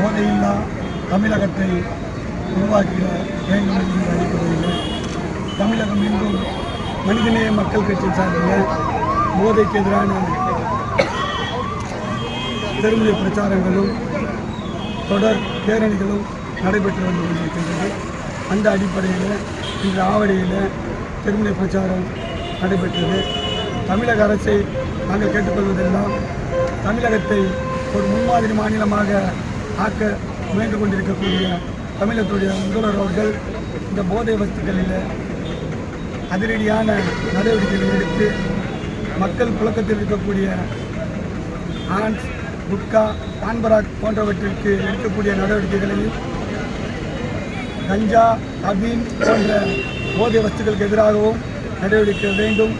போதையில்லா தமிழகத்தை உருவாக்கிட வேண்டும் என்ற அடிப்படையில் தமிழகம் எங்கும் மனிதநேய மக்கள் கட்சி சார்பில் போதைக்கு எதிரான பெருமித பிரச்சாரங்களும் தொடர் பேரணிகளும் நடைபெற்று வந்து கொண்டிருக்கின்றது. அந்த அடிப்படையில் இன்று ஆவடியில் பெருமித பிரச்சாரம் நடைபெற்றது. தமிழக அரசை நாங்கள் கேட்டுக்கொள்வதெல்லாம் தமிழகத்தை ஒரு முன்மாதிரி மாநிலமாக ஆக்க முயன்று கொண்டிருக்கக்கூடிய தமிழகத்துடைய முதல்வர் அவர்கள் இந்த போதை வஸ்துக்களில் அதிரடியான நடவடிக்கைகளை எடுத்து மக்கள் புழக்கத்தில் இருக்கக்கூடிய ஆன்ஸ் குட்கா பான்பராக் போன்றவற்றிற்கு எடுக்கக்கூடிய நடவடிக்கைகளையும் கஞ்சா அபீன் போன்ற போதை வஸ்துக்களுக்கு எதிராகவும் நடவடிக்கை வேண்டும்.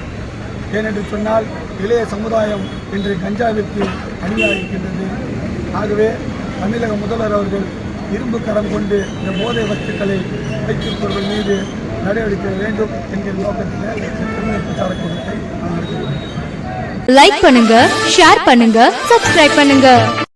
ஏனென்று சொன்னால் இளைய சமுதாயம் இன்று கஞ்சாவிற்கு அடிமையாகின்றது. ஆகவே தமிழக முதல்வர் அவர்கள் இரும்பு கரம் கொண்டு இந்த போதை வஸ்துக்களை வைத்திருப்பவர்கள் மீது நடவடிக்கை வேண்டும் என்கிற நோக்கத்தில் பிரச்சார கூட்டத்தை லைக் பண்ணுங்க, ஷேர் பண்ணுங்க, சப்ஸ்கிரைப் பண்ணுங்க.